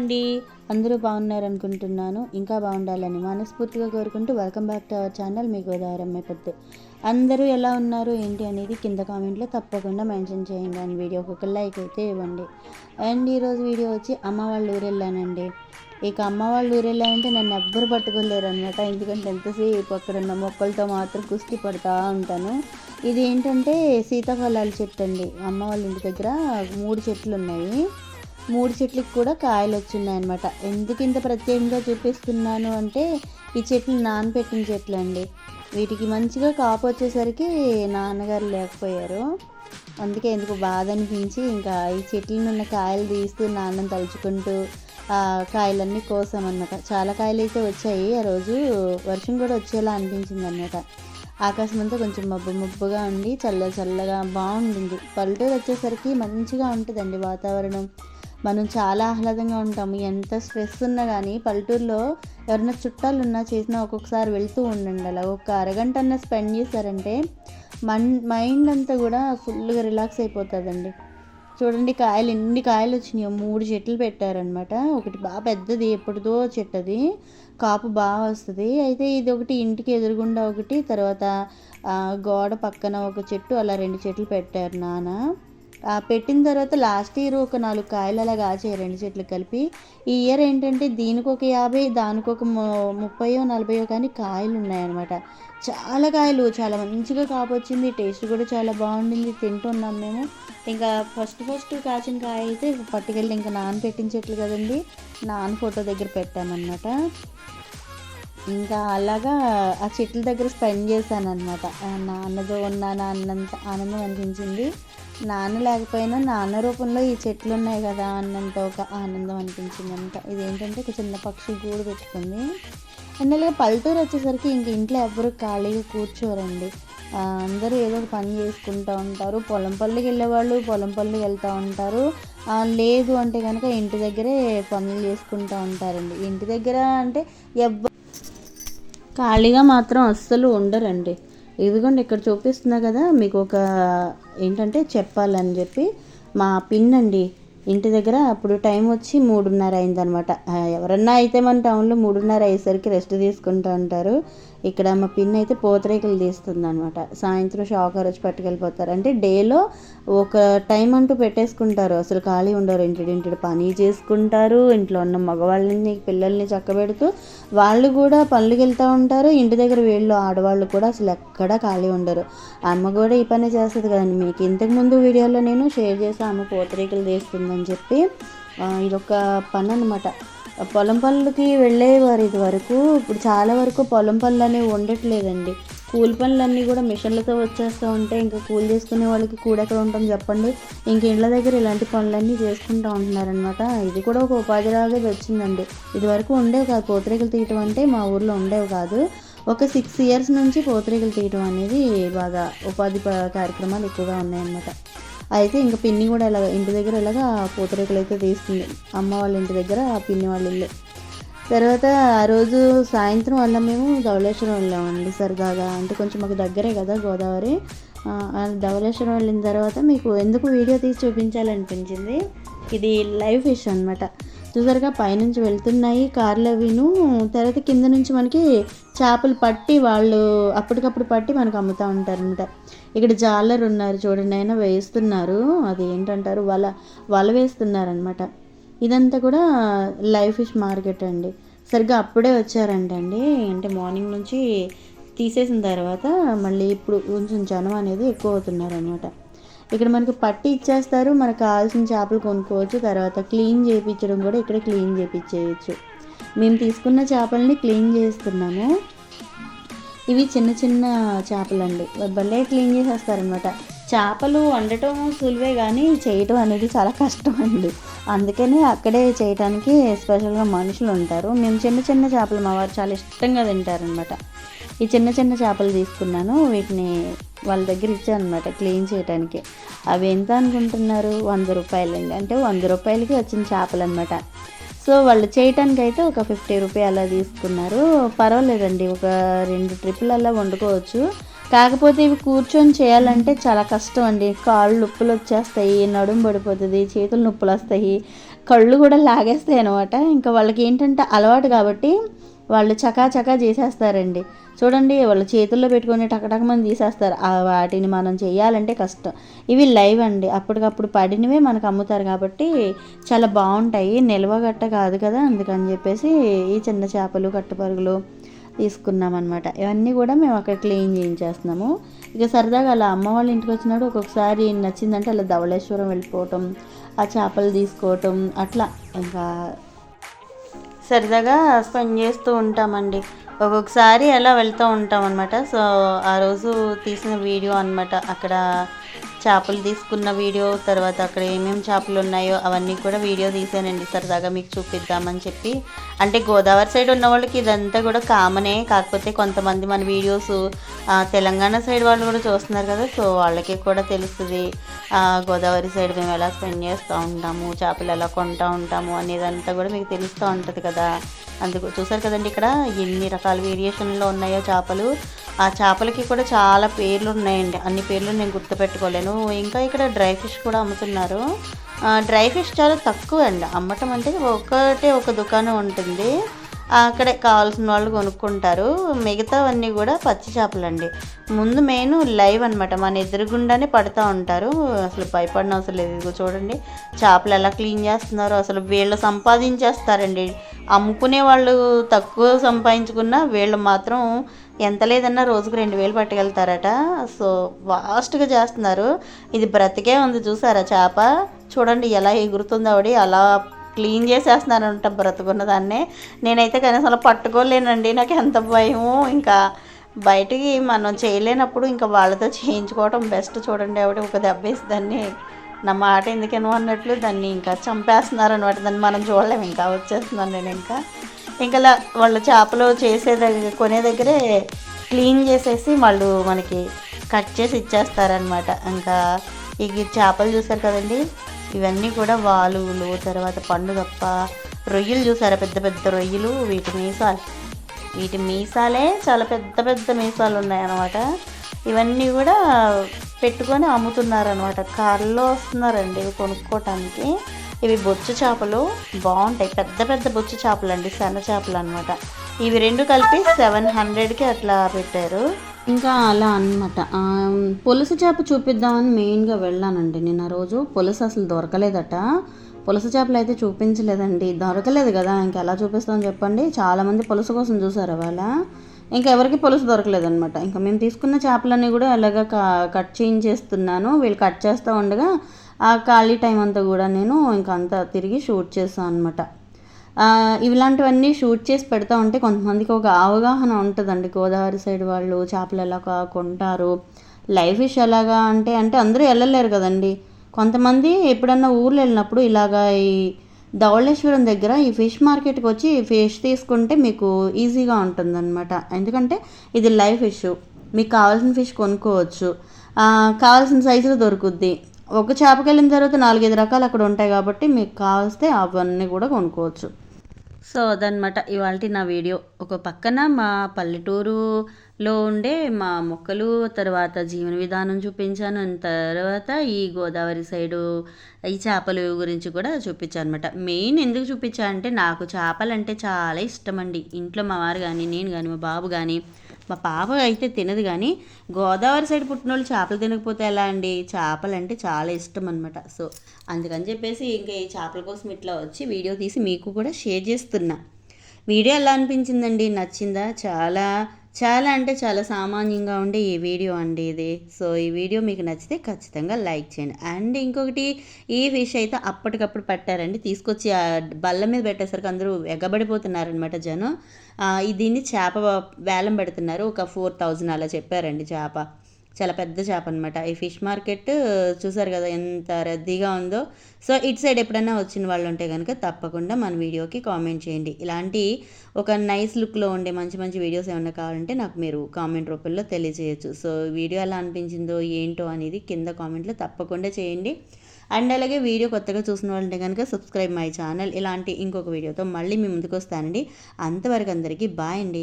అండి, అందరూ బాగున్నారనుకుంటున్నాను. ఇంకా బాగుండాలని మనస్ఫూర్తిగా కోరుకుంటూ welcome back to our channel మీ గోదావరమ్మ పొద్దు. అందరూ ఎలా ఉన్నారు ఏంటి అనేది కింద కామెంట్లో తప్పకుండా మెన్షన్ చేయండి. అండ్ వీడియోకి ఒక లైక్ అయితే ఇవ్వండి. అండ్ ఈరోజు వీడియో వచ్చి అమ్మ వాళ్ళ ఊరు వెళ్ళానండి. ఇక అమ్మ వాళ్ళ ఊరు వెళ్ళానంటే నన్ను ఎవ్వరు పట్టుకోలేరు అనమాట. ఎందుకంటే ఎంతసేపు అక్కడ ఉన్న మొక్కలతో మాత్రం కుస్తీ పడుతూ ఉంటాను. ఇది ఏంటంటే సీతాఫలాల చెట్టు అండి. అమ్మ వాళ్ళ ఇంటి దగ్గర 3 చెట్లు ఉన్నాయి. 3 చెట్లకి కూడా కాయలు వచ్చున్నాయన్నమాట. ఎందుకు ఇంత ప్రత్యేకంగా చూపిస్తున్నాను అంటే ఈ చెట్లు నానబెట్టిన చెట్లు అండి. వీటికి మంచిగా కాపు వచ్చేసరికి నాన్నగారు లేకపోయారు. అందుకే ఎందుకు బాధ అనిపించి ఇంకా ఈ చెట్ల ఉన్న కాయలు తీస్తూ నాన్నని తలుచుకుంటూ కాయలన్నీ కోసామన్నమాట. చాలా కాయలు అయితే వచ్చాయి. ఆ రోజు వర్షం కూడా వచ్చేలా అనిపించింది అన్నమాట. ఆకాశం అంతా కొంచెం మబ్బుగా ఉండి చల్లగా బాగుండింది. పల్లెటూరు వచ్చేసరికి మంచిగా ఉంటుందండి వాతావరణం. మనం చాలా ఆహ్లాదంగా ఉంటాము. ఎంత స్ట్రెస్ ఉన్నా కానీ పల్లెటూరులో ఎవరైనా చుట్టాలు ఉన్నా చేసినా ఒక్కొక్కసారి వెళ్తూ ఉండండి. అలా ఒక అరగంట అన్న స్పెండ్ చేశారంటే మైండ్ అంతా కూడా ఫుల్గా రిలాక్స్ అయిపోతుందండి. చూడండి కాయలు ఎన్ని కాయలు వచ్చినాయో. 3 చెట్లు పెట్టారనమాట. ఒకటి బాగా పెద్దది, ఎప్పటిదో చెట్టు, అది కాపు బాగా వస్తుంది. అయితే ఇది ఒకటి ఇంటికి ఎదురుగుండా ఒకటి, తర్వాత గోడ పక్కన ఒక చెట్టు, అలా 2 చెట్లు పెట్టారు నాన్న. పెట్టిన తర్వాత లాస్ట్ ఇయర్ ఒక 4 కాయలు అలా కాచాయి 2 చెట్లు కలిపి. ఈ ఇయర్ ఏంటంటే దీనికి ఒక 50, దానికి ఒక 30-40 కానీ కాయలు ఉన్నాయన్నమాట. చాలా కాయలు, చాలా మంచిగా కాపు వచ్చింది. టేస్ట్ కూడా చాలా బాగుండింది. తింటున్నాం మేము. ఇంకా ఫస్ట్ కాచిన కాయ అయితే పట్టుకెళ్ళి ఇంకా నాన్న పెట్టిన చెట్లు కదండి, నాన్న ఫోటో దగ్గర పెట్టామన్నమాట. ఇంకా అలాగా ఆ చెట్ల దగ్గర స్పెండ్ చేశాను అనమాట. నాన్నతో ఉన్నాను అన్నంత ఆనందం అనిపించింది. నాన్న లేకపోయినా నాన్న రూపంలో ఈ చెట్లు ఉన్నాయి కదా అన్నంత ఒక ఆనందం అనిపించింది అంట. ఇదేంటంటే ఒక చిన్న పక్షి గూడు పెట్టుకుంది. అండ్ పల్లెటూరు వచ్చేసరికి ఇంక ఇంట్లో ఎవ్వరు ఖాళీగా కూర్చోరండి. అందరూ ఏదో ఒక పని చేసుకుంటూ ఉంటారు. పొలం పళ్ళకి వెళ్ళేవాళ్ళు పొలం పళ్ళకి వెళ్తూ ఉంటారు. లేదు అంటే కనుక ఇంటి దగ్గరే పనులు చేసుకుంటూ ఉంటారండి. ఇంటి దగ్గర అంటే ఖాళీగా మాత్రం అస్సలు ఉండరండి. ఇదిగోండి ఇక్కడ చూపిస్తున్నా కదా మీకు ఒక ఏంటంటే చెప్పాలని చెప్పి మా పిన్ అండి. ఇంటి దగ్గర అప్పుడు టైం వచ్చి 3:30 అయిందనమాట. ఎవరన్నా అయితే మన టౌన్లో 3:30 అయ్యేసరికి రెస్ట్ తీసుకుంటూ ఉంటారు. ఇక్కడ మా పిన్ అయితే పూతరేకులు తీస్తుంది అనమాట. సాయంత్రం షాకర్ వచ్చి పట్టుకెళ్ళిపోతారు. అంటే డేలో ఒక టైం అంటూ పెట్టేసుకుంటారు. అసలు ఖాళీ ఉండరు. ఇంటి పని చేసుకుంటారు. ఇంట్లో ఉన్న మగవాళ్ళని పిల్లల్ని చక్కబెడుతూ వాళ్ళు కూడా పనులకు వెళ్తూ ఉంటారు. ఇంటి దగ్గర వీళ్ళు ఆడవాళ్ళు కూడా అసలు ఎక్కడా ఖాళీ ఉండరు. అమ్మ కూడా ఈ పని చేస్తుంది కదండి. మీకు ఇంతకుముందు వీడియోలో నేను షేర్ చేసి అమ్మ పూతరేకులు తీస్తుందని చెప్పి. ఇదొక పని అనమాట. పొలం పనులకి వెళ్ళేవారు ఇది వరకు. ఇప్పుడు చాలా వరకు పొలం పనులు అనేవి ఉండట్లేదండి. కూలి పనులన్నీ కూడా మిషన్లతో వచ్చేస్తూ ఉంటే ఇంకా కూలి చేసుకునే వాళ్ళకి కూడెక్కడ ఉంటాం చెప్పండి. ఇంక ఇండ్ల దగ్గర ఇలాంటి పనులన్నీ చేసుకుంటూ ఉంటున్నారనమాట. ఇది కూడా ఒక ఉపాధిలాగా వచ్చిందండి. ఇది వరకు ఉండేవి కాదు, పూతరేకులు తీయటం అంటే మా ఊర్లో ఉండేవి కాదు. ఒక 6 years నుంచి పూతరేకులు తీయటం అనేది బాగా ఉపాధి కార్యక్రమాలు ఎక్కువగా ఉన్నాయన్నమాట. అయితే ఇంకా పిన్ని కూడా ఇలాగ ఇంటి దగ్గర ఇలాగా పూతరేకులు అయితే తీస్తుంది. అమ్మ వాళ్ళ ఇంటి దగ్గర ఆ పిన్ని వాళ్ళ ఇల్లు. తర్వాత ఆ రోజు సాయంత్రం వల్ల మేము ధవళేశ్వరం వెళ్ళామండి. సరదాగా అంటే కొంచెం మాకు దగ్గరే కదా గోదావరి. ధవళేశ్వరం వెళ్ళిన తర్వాత మీకు ఎందుకు వీడియో తీసి చూపించాలనిపించింది. ఇది లైవ్ ఫిష్ అనమాట. చూసారుగా పైనుంచి వెళ్తున్నాయి కార్లు అవిను. తర్వాత కింద నుంచి మనకి చేపలు పట్టి వాళ్ళు అప్పటికప్పుడు పట్టి మనకు అమ్ముతూ ఉంటారనమాట. ఇక్కడ జాలర్ ఉన్నారు చూడండి, అయినా వేస్తున్నారు. అది ఏంటంటారు, వల వేస్తున్నారనమాట. ఇదంతా కూడా లైవ్ ఫిష్ మార్కెట్ అండి. సరిగ్గా అప్పుడే వచ్చారంటండి. అంటే మార్నింగ్ నుంచి తీసేసిన తర్వాత మళ్ళీ ఇప్పుడు కొంచెం జనం అనేది ఎక్కువ అవుతున్నారనమాట. ఇక్కడ మనకు పట్టి ఇచ్చేస్తారు. మనకు కావాల్సిన చేపలు కొనుక్కోవచ్చు. తర్వాత క్లీన్ చేయించడం కూడా ఇక్కడ క్లీన్ చేయించేయచ్చు. మేము తీసుకున్న చేపల్ని క్లీన్ చేస్తున్నాము. ఇవి చిన్న చేపలండి. భలే క్లీన్ చేసేస్తారనమాట. చేపలు వండటం సులువే కానీ చేయటం అనేది చాలా కష్టం అండి. అందుకని అక్కడే చేయటానికి స్పెషల్గా మనుషులు ఉంటారు. మేము చిన్న చేపలు మా వారు చాలా ఇష్టంగా తింటారనమాట. ఈ చిన్న చేపలు తీసుకున్నాను. వీటిని వాళ్ళ దగ్గర ఇచ్చానమాట క్లీన్ చేయడానికి. అవి ఎంత అనుకుంటున్నారు? 100 రూపాయలండి. అంటే 100 రూపాయలకి వచ్చిన చేపలు అనమాట. సో వాళ్ళు చేయటానికి అయితే ఒక 50 రూపాయలు అలా తీసుకున్నారు. పర్వాలేదండి, ఒక 2 ట్రిప్పులు అలా వండుకోవచ్చు. కాకపోతే ఇవి కూర్చొని చేయాలంటే చాలా కష్టం అండి. కాళ్ళు నొప్పులు వచ్చేస్తాయి, నడుము పడిపోతుంది, చేతులు నొప్పులు వస్తాయి. కళ్ళు కూడా లాగేస్తాయి అనమాట. ఇంకా వాళ్ళకి ఏంటంటే అలవాటు కాబట్టి వాళ్ళు చకా చేసేస్తారండి. చూడండి వాళ్ళు చేతుల్లో పెట్టుకొని టకటకమని తీసేస్తారు. వాటిని మనం చేయాలంటే కష్టం. ఇవి లైవ్ అండి, అప్పటికప్పుడు పడినవే మనకు అమ్ముతారు కాబట్టి చాలా బాగుంటాయి. నిల్వగట్ట కాదు కదా, అందుకని చెప్పేసి ఈ చిన్న చేపలు కట్టుపరుగులు తీసుకున్నామన్నమాట. ఇవన్నీ కూడా మేము అక్కడ క్లీన్ చేయించేస్తున్నాము. ఇక సరదాగా అలా అమ్మ వాళ్ళ ఇంటికి వచ్చినప్పుడు ఒక్కొక్కసారి నచ్చిందంటే అలా ధవళేశ్వరం వెళ్ళిపోవటం, ఆ చేపలు తీసుకోవటం, అట్లా ఇంకా సరదాగా స్పెండ్ చేస్తూ ఉంటామండి. ఒక్కొక్కసారి అలా వెళ్తూ ఉంటాం అనమాట. సో ఆ రోజు తీసిన వీడియో అనమాట. అక్కడ చేపలు తీసుకున్న వీడియో, తర్వాత అక్కడ ఏమేమి చేపలు ఉన్నాయో అవన్నీ కూడా వీడియో తీసానండి సరదాగా మీకు చూపిద్దామని చెప్పి. అంటే గోదావరి సైడ్ ఉన్న వాళ్ళకి ఇదంతా కూడా కామనే, కాకపోతే కొంతమంది మన వీడియోస్ తెలంగాణ సైడ్ వాళ్ళు కూడా చూస్తున్నారు కదా, సో వాళ్ళకి కూడా తెలుస్తుంది గోదావరి సైడ్ మేము ఎలా స్పెండ్ చేస్తూ ఉంటాము, చేపలు ఎలా కొంటూ ఉంటాము అనేదంతా కూడా మీకు తెలుస్తూ ఉంటుంది కదా. అందుకు చూసారు కదండి ఇక్కడ ఎన్ని రకాల వేరియేషన్లో ఉన్నాయో చేపలు. ఆ చేపలకి కూడా చాలా పేర్లు ఉన్నాయండి, అన్ని పేర్లు నేను గుర్తుపెట్టుకోలేను. ఇంకా ఇక్కడ డ్రై ఫిష్ కూడా అమ్ముతున్నారు. డ్రై ఫిష్ చాలా తక్కువ అండి అమ్మటం, అంటే ఒక దుకాణం ఉంటుంది, అక్కడే కావాల్సిన వాళ్ళు కొనుక్కుంటారు. మిగతావన్నీ కూడా పచ్చి చేపలండి. ముందు మెయిన్ లైవ్ అనమాట, మన ఎదురుగుండానే పడుతూ ఉంటారు. అసలు భయపడిన అవసరం లేదు. ఇదిగో చూడండి చేపలు ఎలా క్లీన్ చేస్తున్నారు. అసలు వీళ్ళు సంపాదించేస్తారండి. అమ్ముకునే వాళ్ళు తక్కువ సంపాదించుకున్నా వీళ్ళు మాత్రం ఎంత లేదన్నా రోజుకు 2,000 పట్టుకెళ్తారట. సో ఫాస్ట్గా చేస్తున్నారు. ఇది బ్రతికే ఉంది చూసారా చేప, చూడండి ఎలా ఎగురుతుంది ఆవిడ, అలా క్లీన్ చేసేస్తున్నారంట బ్రతుకున్న దాన్నే. నేనైతే కనీసం అలా పట్టుకోలేనండి, నాకు ఎంత భయము. ఇంకా బయటికి మనం చేయలేనప్పుడు ఇంకా వాళ్ళతో చేయించుకోవడం బెస్ట్. చూడండి ఆవిడ ఒక దెబ్బేసి దాన్ని నా మాట ఎందుకేనో అన్నట్లు దాన్ని ఇంకా చంపేస్తున్నారు అనమాట. దాన్ని మనం చూడలేము. ఇంకా వచ్చేస్తున్నాను నేను. ఇంకా వాళ్ళు చేపలు చేసే దగ్గర కొనే దగ్గరే క్లీన్ చేసేసి వాళ్ళు మనకి కట్ చేసి ఇచ్చేస్తారనమాట. ఇంకా ఈ చేపలు చూసారు కదండి, ఇవన్నీ కూడా వాలువులు, తర్వాత పండుగప్ప, రొయ్యలు చూసారా, పెద్ద పెద్ద రొయ్యలు. వీటి మీసాలే చాలా పెద్ద పెద్ద మీసాలు ఉన్నాయన్నమాట. ఇవన్నీ కూడా పెట్టుకొని అమ్ముతున్నారనమాట. కార్లో వస్తున్నారండి కొనుక్కోవటానికి. ఇవి బొచ్చు చేపలు బాగుంటాయి, పెద్ద పెద్ద బొచ్చు చేపలు అండి, సన్న చేపలు అనమాట. ఇవి రెండు కలిపి 700కి అట్లా పెట్టారు. ఇంకా అలా అనమాట. పులస చేప చూపిద్దామని మెయిన్గా వెళ్ళానండి నేను. ఆ రోజు పులస అసలు దొరకలేదట. పులస చేపలు అయితే చూపించలేదండి, దొరకలేదు కదా, ఇంకెలా చూపిస్తామని చెప్పండి. చాలామంది పులస కోసం చూసారు వాళ్ళ, ఇంకెవరికి పులుసు దొరకలేదనమాట. ఇంకా మేము తీసుకున్న చేపలన్నీ కూడా అలాగా కట్ చేయించేస్తున్నాను. వీళ్ళు కట్ చేస్తూ ఉండగా ఆ ఖాళీ టైం అంతా కూడా నేను ఇంకా అంతా తిరిగి షూట్ చేస్తాను అనమాట. ఇలాంటివన్నీ షూట్ చేసి పెడతా ఉంటే కొంతమందికి ఒక అవగాహన ఉంటుందండి. గోదావరి సైడ్ వాళ్ళు చేపలు ఎలా కొంటారు, లైవ్ ఫిష్ ఎలాగా అంటే అందరూ వెళ్ళలేరు కదండి. కొంతమంది ఎప్పుడన్నా ఊర్లో వెళ్ళినప్పుడు ఇలాగా ఈ ధవళేశ్వరం దగ్గర ఈ ఫిష్ మార్కెట్కి వచ్చి ఫిష్ తీసుకుంటే మీకు ఈజీగా ఉంటుందన్నమాట. ఎందుకంటే ఇది లైవ్ ఫిష్, మీకు కావాల్సిన ఫిష్ కొనుక్కోవచ్చు, కావాల్సిన సైజులో దొరుకుద్ది. ఒక చేపకి వెళ్ళిన తర్వాత 4-5 రకాలు అక్కడ ఉంటాయి కాబట్టి మీకు కావాల్స్తే అవన్నీ కూడా కొనుక్కోవచ్చు. సో అదనమాట ఇవాళ నా వీడియో. ఒక పక్కన మా పల్లెటూరులో ఉండే మా మొక్కలు, తర్వాత జీవన విధానం చూపించాను, తర్వాత ఈ గోదావరి సైడు ఈ చేపలు గురించి కూడా చూపించాను అనమాట. మెయిన్ ఎందుకు చూపించా అంటే నాకు చేపలంటే చాలా ఇష్టం అండి. ఇంట్లో మా వారు కానీ, నేను కానీ, మా బాబు కానీ, మా పాప అయితే తినదు. కానీ గోదావరి సైడ్ పుట్టిన వాళ్ళు చేపలు తినకపోతే ఎలా అండి, చేపలు అంటే చాలా ఇష్టం అనమాట. సో అందుకని చెప్పేసి ఇంకా ఈ చేపల కోసం ఇట్లా వచ్చి వీడియో తీసి మీకు కూడా షేర్ చేస్తున్నా. వీడియో ఎలా అనిపించిందండి, నచ్చిందా? చాలా చాలా అంటే చాలా సామాన్యంగా ఉండే ఈ వీడియో అండి ఇది. సో ఈ వీడియో మీకు నచ్చితే ఖచ్చితంగా లైక్ చేయండి. అండ్ ఇంకొకటి, ఈ ఫిష్ అయితే అప్పటికప్పుడు పట్టారండి, తీసుకొచ్చి ఆ బల్ల మీద పెట్టేసరికి అందరూ ఎగబడిపోతున్నారనమాట జనం. దీన్ని చేప వేలం పెడుతున్నారు, ఒక 4,000 అలా చెప్పారండి చేప. చాలా పెద్ద చేప అనమాట. ఈ ఫిష్ మార్కెట్ చూసారు కదా ఎంత రద్దీగా ఉందో. సో ఇటు సైడ్ ఎప్పుడైనా వచ్చిన వాళ్ళు ఉంటే కనుక తప్పకుండా మన వీడియోకి కామెంట్ చేయండి. ఇలాంటి ఒక నైస్ లుక్లో ఉండే మంచి మంచి వీడియోస్ ఏమైనా కావాలంటే నాకు మీరు కామెంట్ రూపంలో తెలియజేయచ్చు. సో వీడియో ఎలా అనిపించిందో ఏంటో అనేది కింద కామెంట్లో తప్పకుండా చేయండి. అండ్ అలాగే వీడియో కొత్తగా చూసిన వాళ్ళంటే కనుక సబ్స్క్రైబ్ మై ఛానల్. ఇలాంటి ఇంకొక వీడియోతో మళ్ళీ మీ ముందుకు వస్తానండి. అంతవరకు అందరికీ బాయ్ అండి.